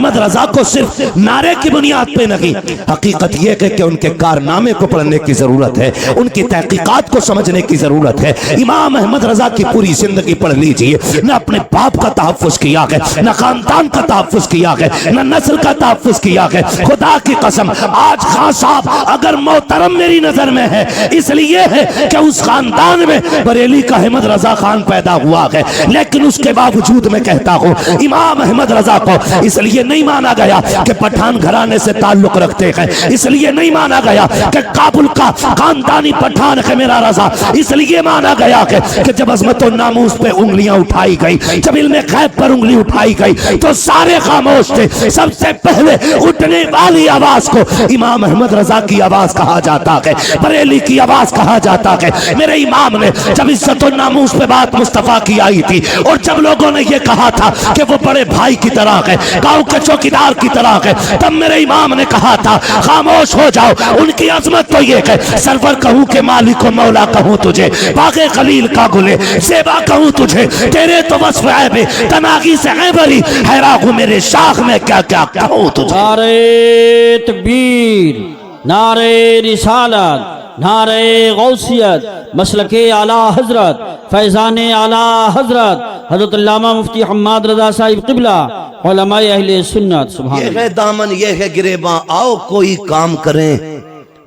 अहमद रजा को सिर्फ नारे की बुनियाद पे नहीं, हकीकत यह है कि उनके कारनामे को पढ़ने की जरूरत है, उनकी तहकीकात को समझने की जरूरत है। इमाम अहमद रजा की पूरी जिंदगी पढ़ लीजिए, न अपने बाप का तहफ़्फ़ुज़ किया है, न खानदान का तहफ़्फ़ुज़ किया है, न नस्ल का तहफ़्फ़ुज़ किया है। खुदा की कसम, आज खान साहब अगर मोहतरम मेरी नजर में है इसलिए है कि उस खानदान में बरेली का अहमद रजा खान पैदा हुआ है, लेकिन उसके बावजूद मैं कहता हूँ इमाम अहमद रजा को इसलिए नहीं माना गया कि पठान घराने से ताल्लुक रखते हैं, इसलिए नहीं माना गया कि काबुल का खानदानी पठान है मेरा रजा, इसलिए माना गया कि जब अज़मत और नामूस पे उंगलियां उठाई गई, जब इल्मे गैब पर उंगली उठाई गई तो सारे खामोश थे। सबसे पहले उठने वाली आवाज को इमाम अहमद रजा की आवाज कहा जाता है, बरेली की आवाज कहा जाता है। मेरे इमाम ने जब इज्जत और नामूस पे बात मुस्तफा की आई थी और जब लोगों ने ये कहा था कि वो बड़े भाई की तरह है, गांव के चौकीदार की तरह है, तब मेरे इमाम ने कहा था खामोश हो जाओ। उनकी अजमत तो ये है, सरवर कहूं के मालिक को मौला कहूं तुझे, बागे खलील का गुले सेवा कहूं तुझे, तेरे तो वस्फ ऐब तनागी से है बरी, हैरान हूं मेरे शाख में क्या क्या कहूं तुझे। नारे तकबीर, नारे रिसालत, नारे गौसियत, मसलके आला हजरत, फैज़ाने आला हजरत हजरत अल्लामा मुफ्ती हम्माद रजा साहिब क़िबला, उलमाए अहले सुन्नत। सुभान ये है दामन, ये है गिरेबां, आओ कोई काम करें,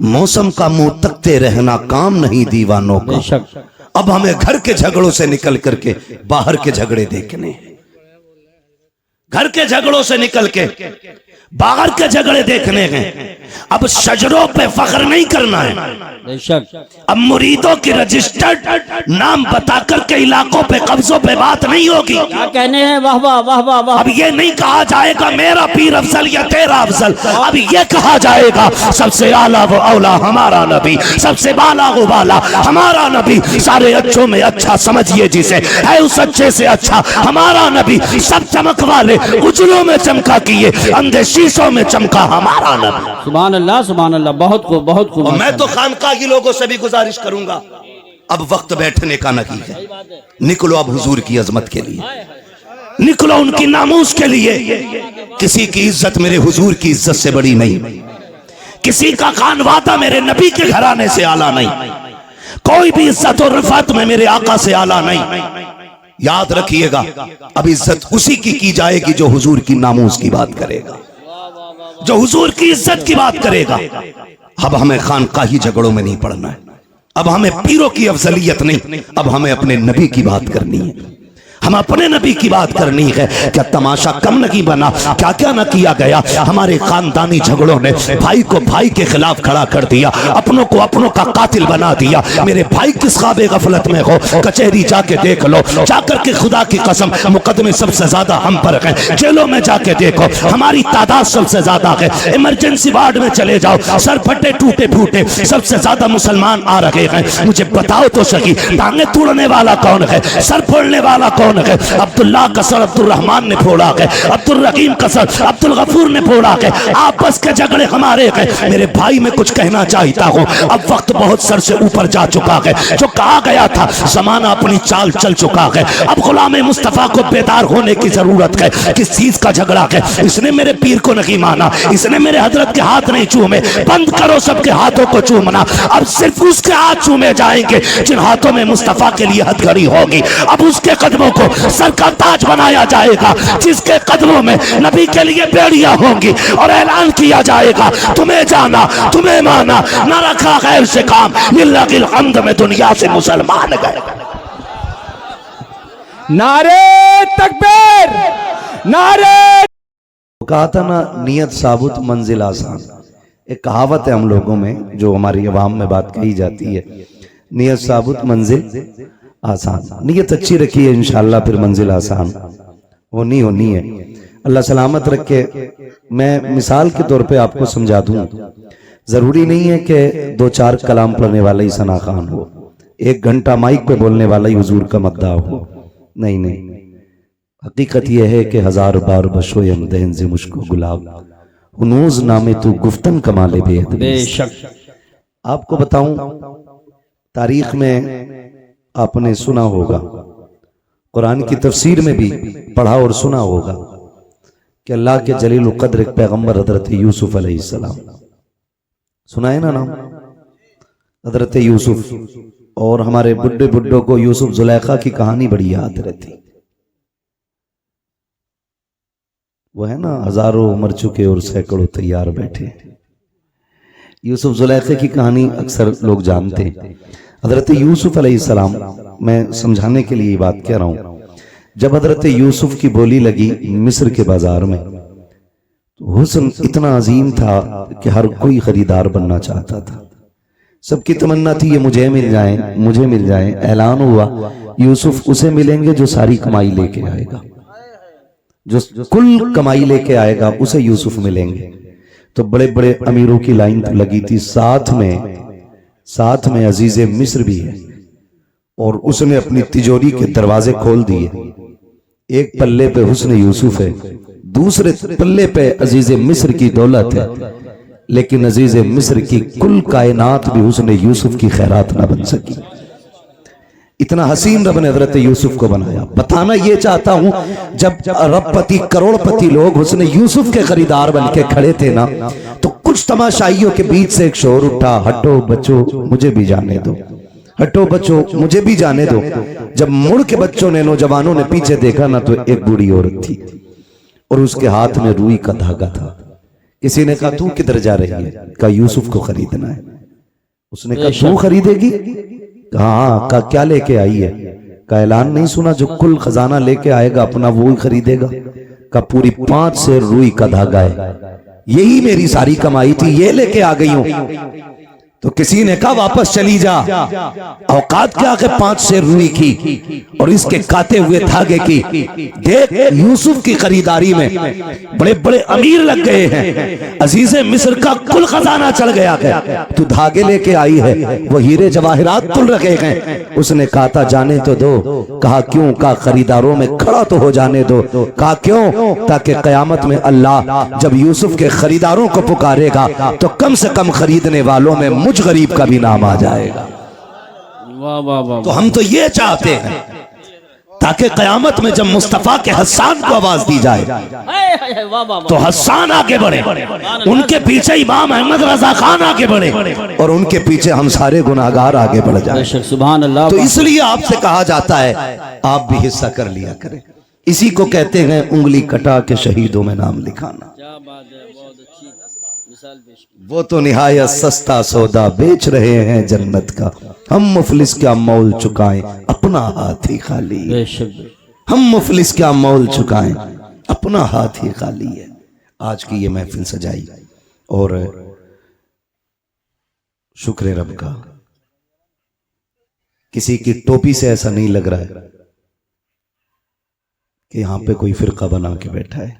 मौसम का मुंह तकते रहना काम नहीं दीवानों का। बेशक अब हमें घर के झगड़ों से निकल करके बाहर के झगड़े देखने, घर के झगड़ों से निकल के बाहर के झगड़े देखने हैं। अब शजरों पे फख्र नहीं करना है, बेशक अब मुरीदों की रजिस्टर्ड नाम बताकर के इलाकों पे कब्जों पे बात नहीं होगी। क्या कहने हैं, वाह वाह वाह वाह वाह। अब ये नहीं कहा जाएगा मेरा पीर अफजल या तेरा अफजल, अब ये कहा जाएगा सबसे आला वो औला हमारा नबी, सबसे बाला वो बाला हमारा नबी, सारे अच्छों में अच्छा समझिए जिसे, है उस अच्छे से अच्छा हमारा नबी, सब चमक वाले उजलों में चमका किए, अंधे शीशों में चमका हमारा नबी। सुभान अल्लाह, सुभान अल्लाह, बहुत खूब, बहुत खूब। मैं तो खानकाही लोगों से भी गुजारिश करूंगा, अब वक्त बैठने का नहीं है, निकलो अब हुजूर की अजमत के लिए, निकलो उनकी नामूस के लिए। किसी की इज्जत मेरे हुजूर की इज्जत से बड़ी नहीं, किसी का खानवादा मेरे नबी के घराने से आला नहीं, कोई भी इज्जत और रिफात में मेरे आका से आला नहीं। याद रखिएगा, अब इज्जत उसी की जाएगी जो हुजूर की नामूस की बात करेगा, जो हुजूर की इज्जत की बात करेगा। अब हमें खानकाही झगड़ों में नहीं पड़ना है, अब हमें पीरों की अफजलियत नहीं, अब हमें अपने नबी की बात करनी है, हम अपने नबी की बात करनी है। क्या तमाशा कम नहीं बना, क्या क्या न किया गया। हमारे खानदानी झगड़ों ने भाई को भाई के खिलाफ खड़ा कर दिया, अपनों को अपनों का कातिल बना दिया। मेरे भाई किस ख्वाबे गफलत में हो, कचहरी जाके देख लो, जाकर के खुदा की कसम मुकदमे सबसे ज्यादा हम पर हैं, जेलों में जाके देखो हमारी तादाद सबसे ज्यादा है। इमरजेंसी वार्ड में चले जाओ, सर फटे टूटे फूटे सबसे ज्यादा मुसलमान आ रहे हैं। मुझे बताओ तो सही, टांगे तोड़ने वाला कौन है, सर फोड़ने वाला कौन है? अब्दुल्ला का सर अब्दुल रहमान ने फोड़ा है, अब्दुल रहीम का सर अब्दुल गफूर ने फोड़ा है। आपस के झगड़े हमारे हैं। मेरे भाई मैं कुछ कहना चाहता हूँ, अब वक्त बहुत सर से ऊपर जा चुका है। जो कहा गया था जमाना अपनी चाल चल चुका है। अब गुलाम मुस्तफा को बेदार होने की जरूरत है। किस चीज का झगड़ा है? इसने मेरे पीर को नहीं माना, इसने मेरे हजरत के हाथ नहीं चूमे। बंद करो सबके हाथों को चूमना, अब सिर्फ उसके हाथ चूमे जाएंगे जिन हाथों में मुस्तफा के लिए हथकड़ी होगी। अब उसके कदमों को सर का ताज बनाया जाएगा, जिसके कदमों में नबी के लिए बेड़ियां होंगी और ऐलान किया जाएगा तुम्हें जाना तुम्हें माना, न रखा गैर से काम, लिल्लाहिल हम्द में दुनिया से मुसलमान गए। नारे तकबीर, नारे। कहा था ना, नियत साबुत मंजिल आसान। एक कहावत है हम लोगों में जो हमारी अवाम में बात कही जाती है, नियत साबुत मंजिल आसान। नियत अच्छी रखिए, इंशाअल्लाह फिर मंजिल आसान होनी है। अल्लाह सलामत रखे। मैं मिसाल के तौर पे आपको समझा दूं, जरूरी नहीं है कि 2-4 कलाम पढ़ने वाला ही सना खान हो, 1 घंटा माइक पे बोलने वाला ही हुजूर का मद्दा हो। नहीं नहीं, हकीकत यह है कि 1000 बार बशो यमदैन से मुश्को गुलाब हुनूज नामे तू गुफ्तन कमाले बेशक। आपको बताऊं, तारीख में आपने सुना होगा, कुरान की तफसीर में भी पढ़ा और सुना होगा कि अल्लाह के जलील क़द्र एक पैगंबर हजरत यूसुफ अलैहिस्सलाम, सुना है ना नाम हजरत यूसुफ। और हमारे बुड्ढे बुड्ढों को यूसुफ जुलेखा की कहानी बड़ी याद रहती। वो है ना, हजारों मर चुके और सैकड़ों तैयार बैठे। यूसुफ जुलेखे की कहानी अक्सर लोग जानते हैं। हजरत यूसुफ अलैहिस्सलाम, मैं समझाने के लिए ये बात कह रहा हूं, जब हजरत यूसुफ की बोली लगी मिस्र के बाजार में, तो हुस्न इतना अजीम था कि हर कोई खरीदार बनना चाहता था। सबकी तमन्ना थी ये मुझे मिल जाए, मुझे मिल जाए। ऐलान हुआ यूसुफ उसे मिलेंगे जो सारी कमाई लेके आएगा, जो कुल कमाई लेके आएगा उसे यूसुफ मिलेंगे। तो बड़े बड़े अमीरों की लाइन तो लगी थी, साथ में अजीज मिस्र भी है। और उसने अपनी तिजोरी के दरवाजे खोल दिए। एक पल्ले पे हुस्न यूसुफ है, दूसरे पल्ले पे अजीज मिस्र की दौलत है। लेकिन अजीज मिस्र की कुल कायनात भी हुस्न यूसुफ की खैरात ना बन सकी। इतना हसीन रब ने हजरत यूसुफ को बनाया। बताना ये चाहता हूं, जब अरबपति करोड़पति लोग हुस्न यूसुफ के खरीदार बन के खड़े थे ना, तो कुछ तमाशाइयों के बीच से एक शोर उठा, हटो बच्चों मुझे भी जाने दो, हटो बच्चों मुझे भी जाने दो। जब मुड़ के बच्चों ने, नौजवानों ने पीछे देखा ना, तो एक बूढ़ी औरत थी और उसके हाथ में रुई का धागा था। किसी ने कहा तू किधर जा रही है? कहा यूसुफ को खरीदना है। उसने कहा तू खरीदेगी? कहा हाँ। कहा क्या लेके आई है? का ऐलान नहीं सुना, जो कुल खजाना लेके आएगा अपना वो ही खरीदेगा। का पूरी 5 सेर रुई का धागा है, यही मेरी सारी कमाई थी, ये लेके आ गई हूं। तो किसी ने कहा वापस चली जा, औकात क्या के 5 सेर रुई की और इसके काते हुए धागे की। देख यूसुफ की खरीदारी में बड़े बड़े अमीर लग गए हैं, अजीजे मिस्र का कुल खजाना चढ़ गया है, तू धागे लेके आई है, वो हीरे जवाहरात तुल रखे हैं। उसने कहा था जाने तो दो। कहा क्यों? कहा खरीदारों में खड़ा तो हो जाने दो। कहा क्यों? ताकि कयामत में अल्लाह जब यूसुफ के खरीदारों को पुकारेगा तो कम से कम खरीदने वालों में मुझ गरीब का भी नाम आ जाएगा। वाह वाह वाह। तो हम तो ये चाहते हैं ताकि कयामत में जब मुस्तफा के हस्सान को आवाज दी जाए तो हस्सान आगे बढ़े, उनके पीछे इमाम अहमद रजा खान आगे बढ़े और उनके पीछे हम सारे गुनाहगार आगे बढ़ जाए। सुभान अल्लाह। तो इसलिए आपसे कहा जाता है आप भी हिस्सा कर लिया करें। इसी को कहते हैं उंगली कटा के शहीदों में नाम लिखाना। वो तो निहायत सस्ता सौदा बेच रहे हैं जन्नत का, हम मुफलिस क्या मोल चुकाएं अपना हाथ ही खाली है। हम मुफलिस क्या मोल चुकाएं अपना हाथ ही खाली है। आज की ये महफिल सजाई और शुक्र रब का, किसी की टोपी से ऐसा नहीं लग रहा है कि यहां पे कोई फिरका बना के बैठा है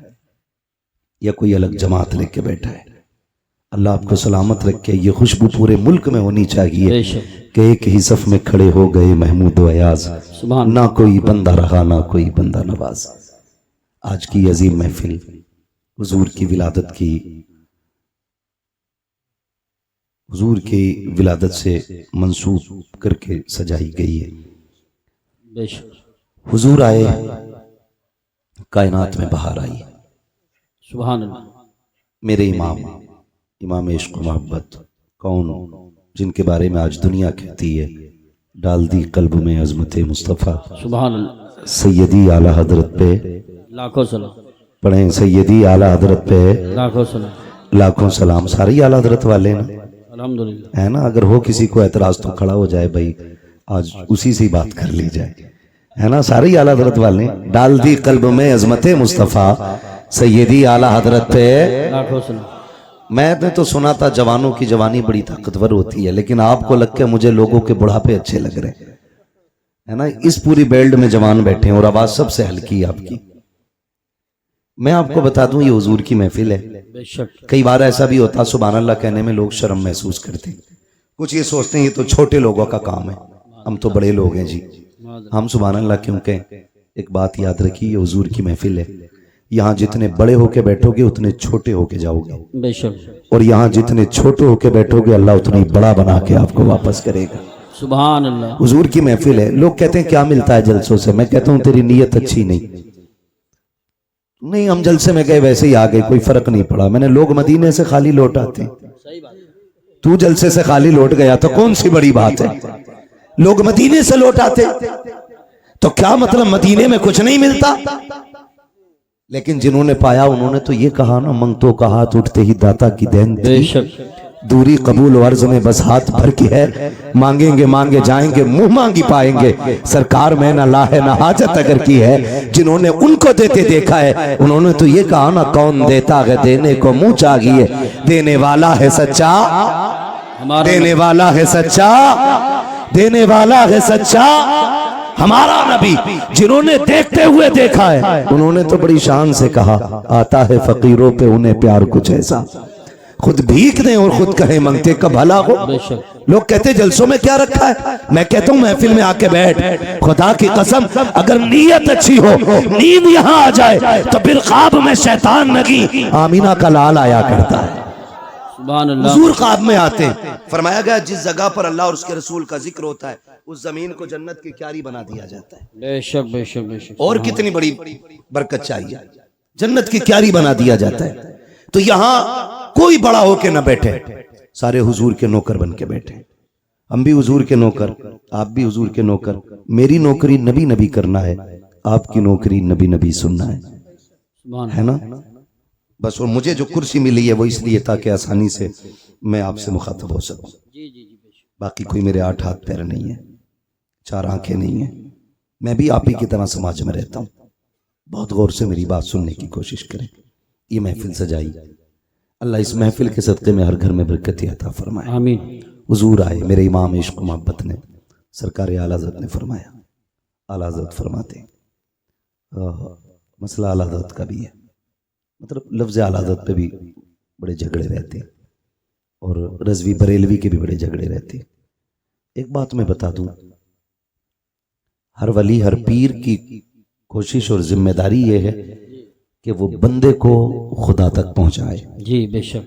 या कोई अलग जमात लेके बैठा है। अल्लाह आपको सलामत रखे। ये खुशबू पूरे मुल्क में होनी चाहिए कि एक ही सफ में खड़े हो गए महमूद अयाज, ना कोई बंदा रहा ना कोई बंदा नवाज। आज की अजीम महफिल हुजूर की विलादत की, हुजूर की विलादत से मंसूब करके सजाई गई है। हुजूर आए, कायनात में बहार आई। सुभान अल्लाह। मेरे इमाम इश्क मोहब्बत कौन, जिनके बारे में आज दुनिया कहती है डाल दी कल्ब में अजमत मुस्तफ़ा। सुभान अल्लाह। सैयदी आला हजरत पे लाखों सलाम पढ़ें, सैयदी आला हजरत पे लाखों सलाम। लाखों सलाम। सारे ही आला हजरत वाले ना, अल्हम्दुलिल्लाह। है ना? अगर हो किसी को एतराज तो खड़ा हो जाए भाई, आज उसी से बात कर ली जाए, है ना? सारे ही आला हजरत वाले। डाल दी कल्ब में अजमत मुस्तफ़ा, सैयदी आला हजरत पे लाखों सलाम। मैंने तो सुना था जवानों की जवानी बड़ी ताकतवर होती है, लेकिन आपको लग के मुझे लोगों के बुढ़ापे अच्छे लग रहे हैं, है ना? इस पूरी बेल्ट में जवान बैठे हैं और आवाज सबसे हल्की है आपकी। मैं आपको बता दूं ये हुजूर की महफिल है। कई बार ऐसा भी होता सुभान अल्लाह कहने में लोग शर्म महसूस करते हैं, कुछ ये सोचते हैं ये तो छोटे लोगों का काम है, हम तो बड़े लोग हैं जी, हम सुभान अल्लाह क्यों कहें। एक बात याद रखिए, ये हुजूर की महफिल है, यहाँ जितने बड़े होके बैठोगे उतने छोटे होके जाओगे, बेशक। और यहाँ जितने छोटे होके बैठोगे अल्लाह उतनी बड़ा बना के आपको वापस करेगा। सुभान अल्लाह। हुजूर की महफिल है। लोग कहते हैं क्या मिलता है जलसों से, मैं कहता हूँ तेरी नीयत अच्छी नहीं, नहीं, हम जलसे में गए वैसे ही आ गए, कोई फर्क नहीं पड़ा। मैंने लोग मदीने से खाली लौट आते, तू जलसे से खाली लौट गया तो कौन सी बड़ी बात है। लोग मदीने से लौट आते तो क्या मतलब मदीने में कुछ नहीं मिलता। लेकिन जिन्होंने पाया उन्होंने तो ये कहा ना, मंगतों का हाथ उठते ही दाता की देन थी। बेशक दूरी कबूल अर्ज में बस हाथ भर के है, मांगेंगे मांगे जाएंगे, मुंह मांगी पाएंगे। सरकार में ना लाहे ना हाजत अगर की है। जिन्होंने उनको देते देखा है उन्होंने तो ये कहा ना, कौन देता है देने को मुंह चाहिए, देने वाला है सच्चा, देने वाला है सच्चा, देने वाला है सच्चा हमारा नबी। जिन्होंने देखते हुए देखा है उन्होंने तो बड़ी शान से कहा, आता है फकीरों पे उन्हें प्यार कुछ ऐसा, खुद भीख दें और खुद कहें मंगते का भला हो। लोग कहते जलसों में क्या रखा है, मैं कहता हूं महफिल में आके बैठ, खुदा की कसम अगर नीयत अच्छी हो, नींद यहां आ जाए तो फिर ख्वाब में शैतान नगी आमीना का लाल आया करता है। हुजूर ख्वाब में आते हैं। फरमाया गया जिस जगह पर अल्लाह और उसके रसूल का जिक्र होता है उस जमीन को जन्नत की क्यारी बना दिया जाता है। बेशक बेशक बेशक। और कितनी बड़ी बरकत चाहिए, जन्नत की क्यारी बना दिया जाता है। तो यहाँ कोई बड़ा होके ना बैठे, सारे हुजूर के नौकर बन के बैठे। हम भी हुजूर के नौकर, आप भी हुजूर के नौकर। मेरी नौकरी नबी नबी करना है, आपकी नौकरी नबी नबी सुनना है ना बस। और मुझे जो कुर्सी मिली है वो इसलिए ताकि आसानी से मैं आपसे मुखातब हो सकूं। बाकी कोई मेरे 8 हाथ पैर नहीं है, 4 आंखें नहीं है। मैं भी आप ही की तरह समाज में रहता हूं। बहुत गौर से मेरी बात सुनने की कोशिश करें। ये महफिल सजाई, अल्लाह इस महफिल के सदक़े में हर घर में बरकत अता फरमाए। आमीन। हुजूर आए, मेरे इमाम इश्क मोहब्बत ने, सरकार आला हज़रत ने फरमाया, आला हज़रत फरमाते मसला आला हज़रत का भी है, मतलब लफ्ज़ आला हज़रत पे भी बड़े झगड़े रहते हैं और रज़वी बरेलवी के भी बड़े झगड़े रहते हैं। एक बात मैं बता दूं, हर वली हर पीर की कोशिश और जिम्मेदारी ये है कि वो बंदे को खुदा तक पहुंचाए। जी बेशक,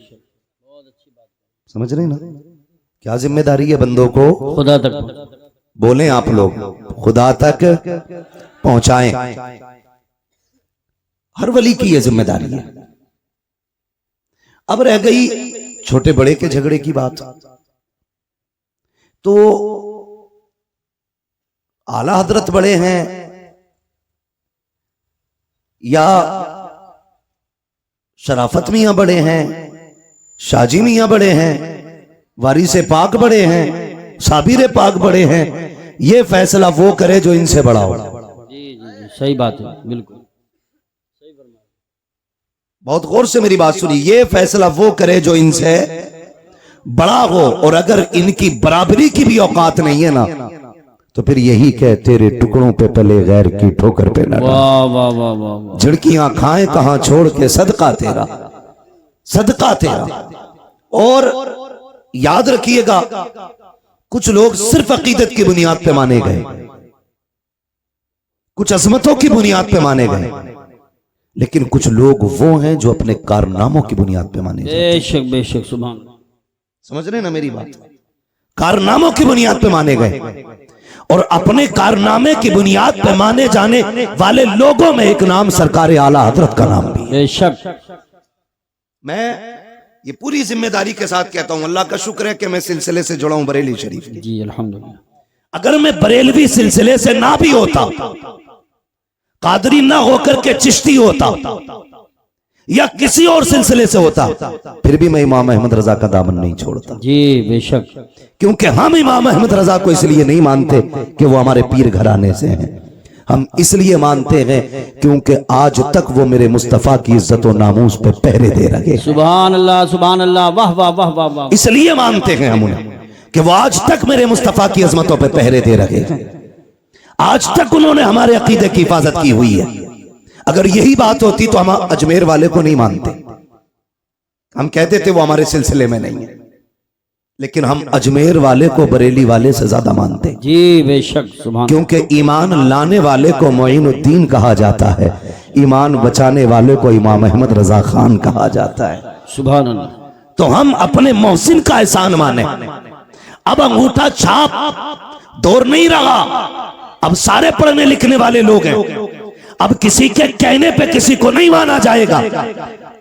समझ रहे ना क्या जिम्मेदारी है बंदों को खुदा तक, बोलें आप लोग, खुदा तक पहुंचाएं। हर वली की यह जिम्मेदारी है। अब रह गई छोटे बड़े के झगड़े की बात, तो आला हजरत बड़े हैं या शराफत मियां बड़े हैं, शाजी मियां बड़े हैं, वारिसे पाक बड़े हैं, साबिर पाक बड़े हैं, ये फैसला वो करे जो इनसे बड़ा हो। जी, सही बात है, बिल्कुल बहुत गौर से मेरी बात सुनिए। ये फैसला वो करे जो इनसे बड़ा हो, और अगर इनकी बराबरी की भी औकात नहीं है ना तो फिर यही कह, तेरे टुकड़ों पे पले गैर की ठोकर पे न डाल, झिड़कियां खाएं कहां छोड़ के सदका तेरा, सदका तेरा। और याद रखिएगा, कुछ लोग सिर्फ अकीदत की बुनियाद पे माने गए, कुछ अजमतों की बुनियाद पे माने गए, लेकिन कुछ लोग वो हैं जो अपने कारनामों की बुनियाद पे माने गए। बेशक बेशक, सुभान, समझ रहे ना मेरी बात, कारनामों की बुनियाद पे माने गए। और अपने कारनामे की बुनियाद पे माने जाने वाले लोगों में एक नाम सरकार आला हजरत का नाम भी है। बेशक, मैं ये पूरी जिम्मेदारी के साथ कहता हूं, अल्लाह का शुक्र है कि मैं सिलसिले से जुड़ा हूं बरेली शरीफ। जी अल्हम्दुलिल्लाह। अगर मैं बरेलवी सिलसिले से ना भी होता, कादरी ना होकर के चिश्ती होता या किसी और सिलसिले से होता, फिर भी मैं इमाम अहमद रजा का दामन नहीं छोड़ता। जी बेशक, क्योंकि हम इमाम अहमद रजा को इसलिए नहीं मानते कि वो हमारे पीर घराने से हैं, हम इसलिए मानते हैं क्योंकि आज तक वो मेरे मुस्तफा की इज्जत और नामूस पे पहरे दे रहे। सुभान अल्लाह, सुभान अल्लाह, वाह वाह वाह वाह वाह। इसलिए मानते हैं हम उन्हें कि वो आज तक मेरे मुस्तफा की अजमतों पे पहरे दे रहे हैं, आज तक उन्होंने हमारे अकीदे की हिफाजत की हुई है। अगर यही बात होती तो हम अजमेर वाले को नहीं मानते, हम कहते थे वो हमारे सिलसिले में नहीं है, लेकिन हम अजमेर वाले को बरेली वाले से ज्यादा मानते। जी बेशक, सुभान, क्योंकि ईमान लाने वाले को मोइनुद्दीन कहा जाता है, ईमान बचाने वाले को इमाम अहमद रजा खान कहा जाता है। सुभान अल्लाह। तो हम अपने मोहसिन का एहसान माने। अब अंगूठा छाप दौर नहीं रहा, अब सारे पढ़ने लिखने वाले लोग हैं। अब किसी के कहने पे किसी को नहीं माना जाएगा,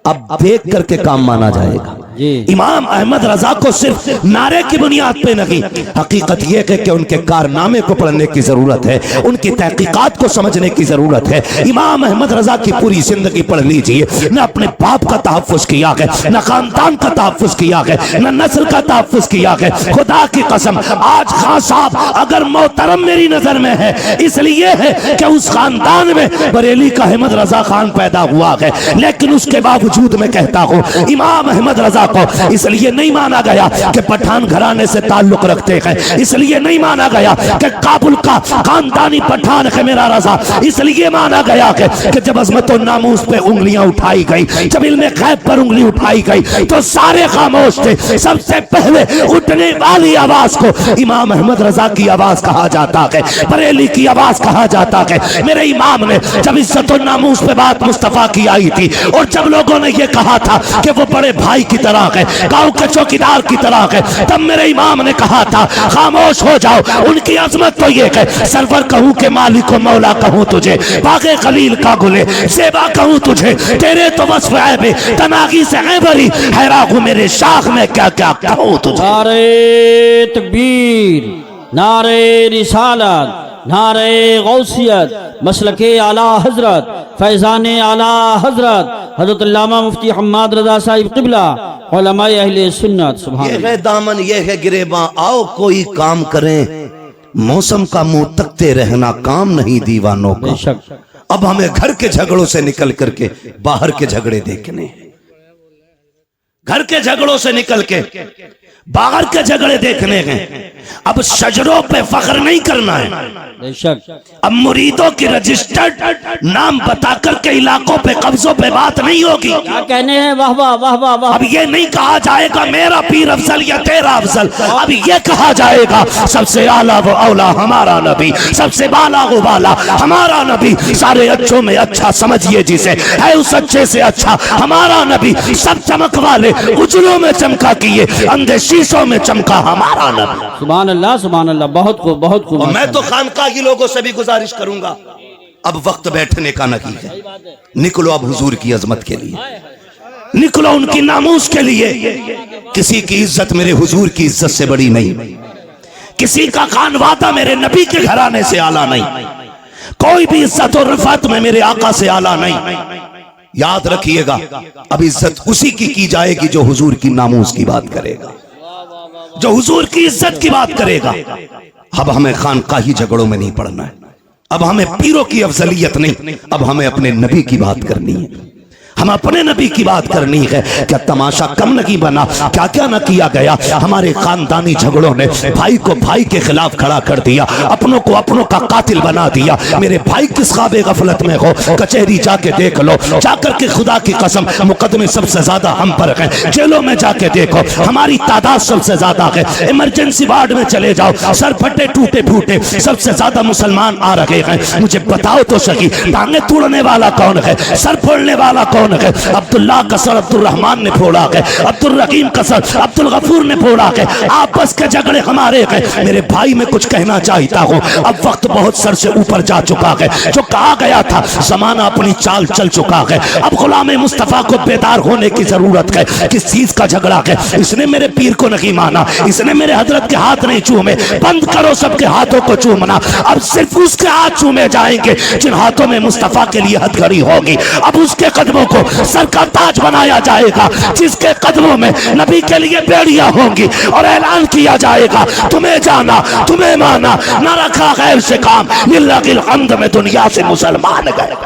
अब देख करके काम माना जाएगा। इमाम अहमद रजा को सिर्फ नारे की बुनियाद पे नहीं, हकीकत यह है कि उनके कारनामे को पढ़ने की जरूरत है, उनकी तहकीकात को समझने की जरूरत है। इमाम अहमद रजा की पूरी जिंदगी पढ़ लीजिए, न अपने बाप का तहफ़्फ़ुज़ किया है, न खानदान का तहफ़्फ़ुज़ किया है, न नस्ल का तहफ़्फ़ुज़ किया है। खुदा की कसम, आज खान साहब अगर मोहतरम मेरी नजर में है इसलिए है कि उस खानदान में बरेली का अहमद रजा खान पैदा हुआ है, लेकिन उसके बावजूद मैं कहता हूँ इमाम अहमद रजा को इसलिए नहीं माना गया कि पठान घराने से ताल्लुक रखते हैं, इसलिए नहीं माना गया कि काबुल का खानदानी पठान है मेरा रजा, इसलिए माना गया है कि जब अज़मत और नामूस पे उंगलियां उठाई गई, जब इल्मे गैब पर उंगली उठाई गई तो सारे खामोश थे। सबसे पहले उठने वाली आवाज को इमाम अहमद रजा की आवाज कहा जाता है, बरेली की आवाज कहा जाता है। मेरे इमाम ने जब इज्जत और नामूस पे बात मुस्तफा की आई थी और जब लोगों ने यह कहा था कि वो बड़े भाई की तरह है, गांव के चौकीदार की तरह है, तब मेरे इमाम ने कहा था खामोश हो जाओ। उनकी अजमत तो ये है, सरवर कहूं के मालिक को मौला कहूं तुझे, बागे खलील का गुले सेबा कहूं तुझे, तेरे तो वस्फ ऐबे तनागी से है बरी, हैरा हूं मेरे शाख में क्या क्या कहूं तुझे। नारे तकबीर, नारे रिसालत, नारे गौसियत, मसलके आला हजरत, फैजाने आला हजरत हजरत अल्लामा मुफ्ती हम्माद रजा साहिब क़िबला, उलमाए अहले सुन्नत। सुभान ये है दामन, ये है गिरेबां, आओ कोई काम करें, मौसम का मुंह तकते रहना काम नहीं दीवानों का। बेशक। अब हमें घर के झगड़ों से निकल करके बाहर के झगड़े देखने, घर के झगड़ों से निकल के बाहर के झगड़े देखने हैं। अब शजरों पे फख्र नहीं करना है, बेशक। अब मुरीदों की रजिस्टर्ड नाम बता करके इलाकों पे कब्जों पे बात नहीं होगी। क्या कहने हैं, वाह वाह वाह वाह वाह। अब ये नहीं कहा जाएगा मेरा पीर अफजल या तेरा अफजल, अब ये कहा जाएगा सबसे आला वो औला हमारा नबी, सबसे बाला वो बाला हमारा नबी, सारे अच्छों में अच्छा समझिए जिसे, है उस अच्छे से अच्छा हमारा नबी, सब चमक वाले उजलों में चमका किए, अंधे शीशों में चमका हमारा नबी। सुभान अल्लाह, सुभान अल्लाह, बहुत खूब, बहुत खूब। और मैं तो खानका की लोगों से भी गुजारिश करूंगा, अब वक्त बैठने का नहीं है, निकलो अब हुजूर की अजमत के लिए, निकलो उनकी नामूस के लिए। किसी की इज्जत मेरे हुजूर की इज्जत से बड़ी नहीं, किसी का खानवादा मेरे नबी के घराने से आला नहीं, कोई भी इज्जत और रफात में मेरे आका से आला नहीं। याद रखिएगा, अब इज्जत उसी की जाएगी जो हुजूर की नामूस की बात करेगा, जो हुजूर की इज्जत की बात करेगा। अब हमें खानकाही झगड़ों में नहीं पड़ना है, अब हमें पीरों की अफजलियत नहीं, अब हमें अपने नबी की बात करनी है, हम अपने नबी की बात करनी है। क्या तमाशा कम नहीं बना, क्या क्या न किया गया। हमारे खानदानी झगड़ों ने भाई को भाई के खिलाफ खड़ा कर दिया, अपनों को अपनों का कातिल बना दिया। मेरे भाई किस ख्वाबे गफलत में हो, कचहरी जाके देख लो, जाकर के खुदा की कसम मुकदमे सबसे ज्यादा हम पर हैं, जेलों में जाके देखो हमारी तादाद सबसे ज्यादा है। इमरजेंसी वार्ड में चले जाओ, सर फटे टूटे फूटे सबसे ज्यादा मुसलमान आ रहे हैं। मुझे बताओ तो सही, टांगे तोड़ने वाला कौन है, सर फोड़ने वाला कौन है? अब्दुल्ला का सर अब्दुल रहमान ने फोड़ा है, अब्दुल रहीम का सर अब्दुल गफूर ने फोड़ा है। आपस के झगड़े हमारे हैं। मेरे भाई मैं कुछ कहना चाहता हूँ, अब वक्त बहुत सर से ऊपर जा चुका है। जो कहा गया था जमाना अपनी चाल चल चुका है। अब गुलाम मुस्तफा को बेदार होने की जरूरत है। किस चीज का झगड़ा है? इसने मेरे पीर को नहीं माना, इसने मेरे हजरत के हाथ नहीं चूमे। बंद करो सबके हाथों को चूमना, अब सिर्फ उसके हाथ चूमे जाएंगे जिन हाथों में मुस्तफा के लिए हथकड़ी होगी। अब उसके कदमों को सर का ताज बनाया जाएगा, जिसके कदमों में नबी के लिए बेड़ियां होंगी और ऐलान किया जाएगा तुम्हें जाना तुम्हें माना, न रखा गैर से काम, लिल्लाहिल हम्द में दुनिया से मुसलमान गए।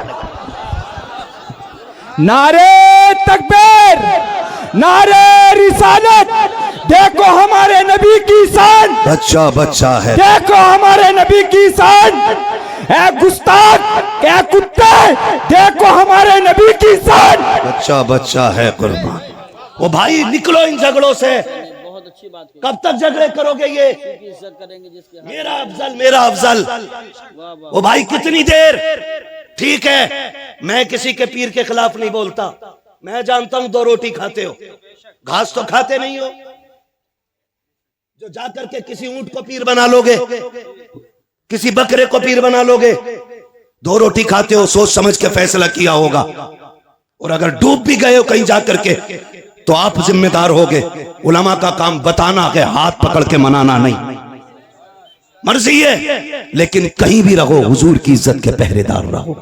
नारे तकबीर, नारे रिसालत, देखो हमारे नबी की शान, बच्चा बच्चा है, देखो हमारे नबी की शान। ए गुस्ताख, ए कुत्ते, देखो हमारे नबी की शान। बच्चा बच्चा है कुर्बान। वो भाई निकलो इन झगड़ों से, बहुत अच्छी बात की। कब तक झगड़े करोगे? ये इज्जत करेंगे जिसके हाथ। मेरा अफजल मेरा अफजल। वो भाई कितनी देर? ठीक है, मैं किसी के पीर के खिलाफ नहीं बोलता। मैं जानता हूं 2 रोटी खाते हो, घास तो खाते नहीं हो। जो जाकर के किसी ऊंट को पीर बना लोगे, किसी बकरे को पीर बना लोगे, दो रोटी खाते हो, सोच समझ के फैसला किया होगा, और अगर डूब भी गए हो कहीं जाकर के तो आप जिम्मेदार होगे। उलमा का काम बताना है, हाथ पकड़ के मनाना नहीं। मर्जी है, लेकिन कहीं भी रहो हुजूर की इज्जत के पहरेदार रहो,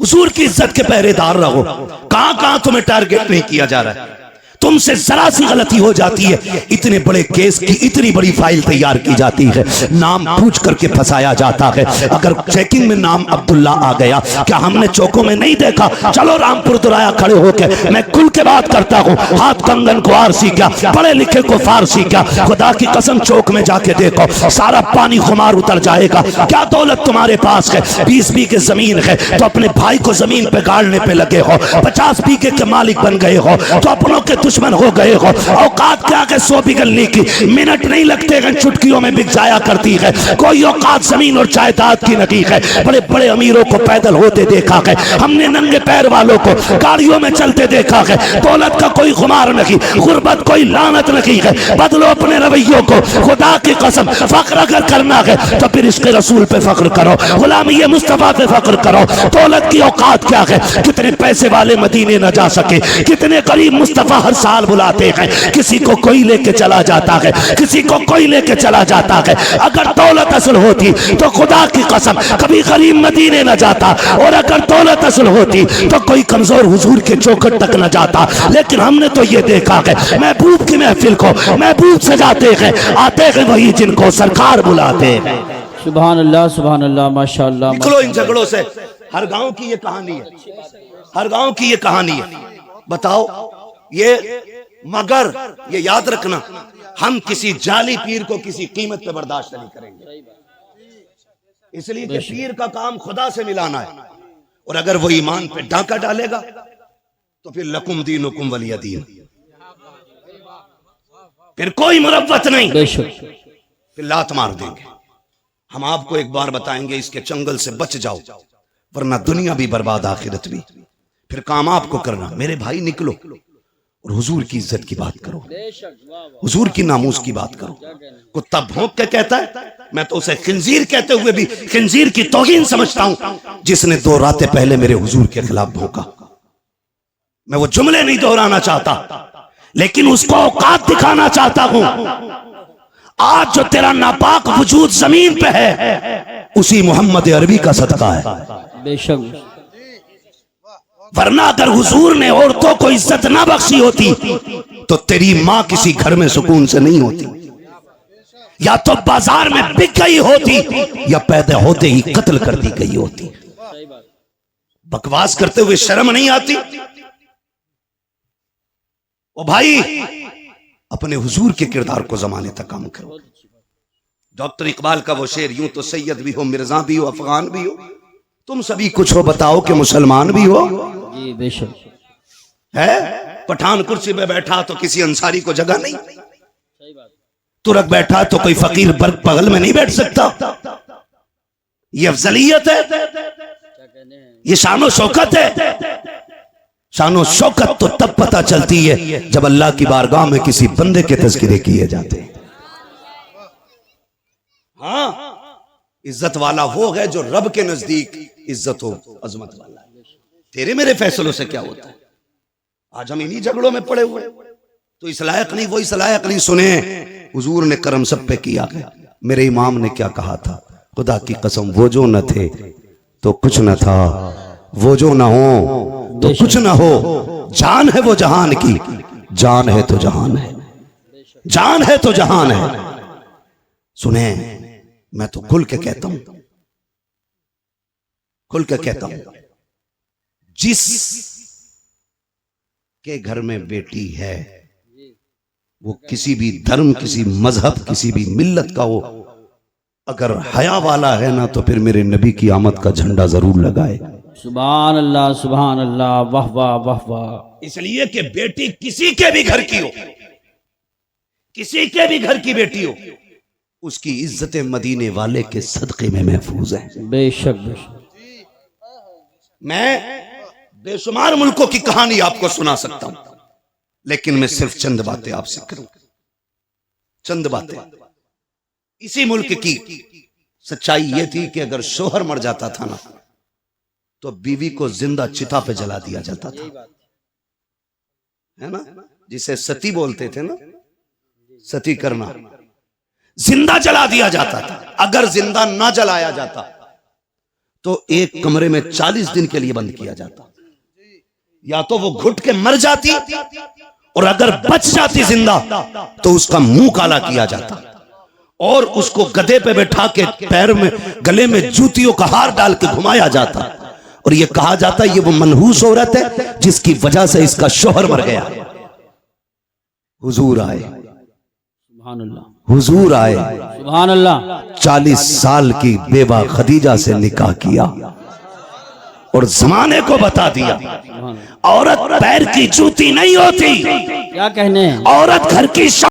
हुजूर की इज्जत के पहरेदार रहो। कहां कहां तुम्हें टारगेट नहीं किया जा रहा है, तुमसे जरा सी गलती हो जाती है, इतने बड़े केस की इतनी बड़ी फाइल तैयार की जाती है, नाम पूछ करके फंसाया जाता है। अगर चेकिंग में नाम अब्दुल्ला आ गया, क्या हमने चौकों में नहीं देखा? चलो रामपुर दुराया खड़े होकर मैं खुल के बात करता हूँ, हाथ कंगन को आरसी क्या, पढ़े लिखे को फारसी क्या, खुदा की कसम चौक में जाके देखो, सारा पानी खुमार उतर जाएगा। क्या दौलत तुम्हारे पास है? 20 बीघे जमीन है तो अपने भाई को जमीन पे गाड़ने पे लगे हो, 50 बीघे के मालिक बन गए हो तो अपनों के दुश्मन हो गए हो। औकात क्या के 100 बिगलने की मिनट नहीं लगते हैं, चुटकियों में बिक जाया करती है। कोई औकात जमीन और जायदाद की नहीं है। बड़े बड़े अमीरों को पैदल होते देखा है हमने, नंगे पैर वालों को गाड़ियों में चलते देखा है। दौलत का कोई खुमार नहीं, गुर्बत कोई लानत नहीं है। बदलो अपने रवैयों को, खुदा की कसम फख्र अगर करना है तो फिर इसके रसूल पे फख्र करो, गुलामी मुस्तफा पे फख्र करो। दौलत की औकात क्या है? कितने पैसे वाले मदीने न जा सके, कितने गरीब मुस्तफा हर साल बुलाते हैं, किसी को कोई लेके चला जाता है, किसी को कोई लेके चला जाता है। अगर दौलत असल होती तो खुदा की कसम कभी गरीब मदीने न जाता, और अगर दौलत असल होती तो कोई कमजोर हुजूर के चौखट तक न जाता। लेकिन हमने तो ये देखा है, महबूब की महफिल को महबूब सजाते हैं, आते हैं वही जिनको सरकार बुलाते हैं। सुभान अल्लाह माशाअल्लाह। निकलो इन झगड़ों से। हर गांव की ये कहानी है, हर गांव की ये कहानी है। बताओ ये, मगर ये याद रखना, हम किसी जाली पीर को किसी कीमत पे बर्दाश्त नहीं करेंगे, इसलिए कि पीर का काम खुदा से मिलाना है। और अगर वो ईमान पे डाका डालेगा तो फिर लकुम दीनुकुम वलिय दीन, फिर कोई मुरव्वत नहीं, फिर लात मार देंगे। हम आपको एक बार बताएंगे, इसके चंगल से बच जाओ, वरना दुनिया भी बर्बाद आखिरत भी। फिर काम आपको करना। मेरे भाई निकलो और हुजूर की इज्जत की बात करो, हुजूर की नामूस की बात करो। कुत्ता भौंक के कहता है, मैं तो उसे खिंजीर कहते हुए भी खिंजीर की तौहीन समझता हूं, जिसने 2 रातें पहले मेरे हुजूर के खिलाफ भौंका। मैं वो जुमले नहीं दोहराना चाहता, लेकिन उसको औकात दिखाना चाहता हूं। आज जो तेरा नापाक वजूद जमीन पे है, उसी मोहम्मद अरबी का सदका है। बेशक, वरना अगर हुजूर ने औरतों को इज्जत ना बख्शी होती तो तेरी मां किसी घर में सुकून से नहीं होती, या तो बाजार में बिक गई होती, या पैदा होते ही कत्ल कर दी गई होती। बकवास करते हुए शर्म नहीं आती? ओ भाई, अपने हुजूर के किरदार को जमाने तक काम करो। डॉक्टर इकबाल का वो शेर, यूं तो सैयद भी हो, मिर्जा भी हो, अफगान भी हो, तुम सभी कुछ हो, बताओ कि मुसलमान भी हो। जी बेशक है। पठान कुर्सी पे बैठा तो किसी अंसारी को जगह नहीं, तुरक बैठा तो कोई फकीर बगल में नहीं बैठ सकता। ये अफजलियत है, ये शानो शौकत है। शानो शौकत तो तब पता चलती है जब अल्लाह की बारगाह में किसी बंदे के तज़किरे किए जाते हैं। हाँ, इज्जत वाला वो है जो रब के नजदीक इज्जत हो, अजमत वाला। तेरे मेरे फैसलों से क्या होता है? आज हम इन्हीं झगड़ों में पड़े हुए, तो इस लायक नहीं वो इस लायक नहीं। सुने, हुजूर ने करम सब पे किया है। मेरे इमाम ने क्या कहा था? खुदा की कसम, वो जो न थे तो कुछ न था, वो जो ना हो तो कुछ ना हो। जान है वो जहान की, जान है तो जहान है, जान है तो जहान है। सुने, मैं तो खुल के कहता हूं, खुल के कहता हूं, जिस के घर में बेटी है वो किसी भी धर्म, किसी मजहब, किसी भी मिल्लत का हो, अगर हया वाला है ना, तो फिर मेरे नबी की आमद का झंडा जरूर लगाए। सुभान अल्लाह, वाह वाह वाह वाह। इसलिए कि बेटी किसी के भी घर की हो, किसी के भी घर की बेटी हो, उसकी इज्जत मदीने वाले के सदके में महफूज है। बेशक बेशक। मैं बेशुमार मुल्कों की कहानी आपको सुना सकता हूं, लेकिन मैं सिर्फ चंद बातें आपसे करूं, चंद बातें इसी मुल्क की सच्चाई ये थी कि अगर शोहर मर जाता था ना तो बीवी को जिंदा चिता पे जला दिया जाता था, है ना, जिसे सती बोलते थे ना, सती करना, जिंदा जला दिया जाता था। अगर जिंदा ना जलाया जाता तो एक कमरे में 40 दिन के लिए बंद किया जाता, या तो वो घुट के मर जाती और अगर बच जाती जिंदा तो उसका मुंह काला किया जाता और उसको गधे पे बैठा के पैर में गले में जूतियों का हार डाल के घुमाया जाता और ये कहा जाता ये वो मनहूस औरत है जिसकी वजह से इसका शोहर मर गया। हुजूर आए, सुभान अल्लाह, हुजूर आए, सुभान अल्लाह। 40 साल की बेवा खदीजा से निकाह किया और जमाने को बता दिया औरत पैर की जूती नहीं होती, क्या कहने, औरत घर की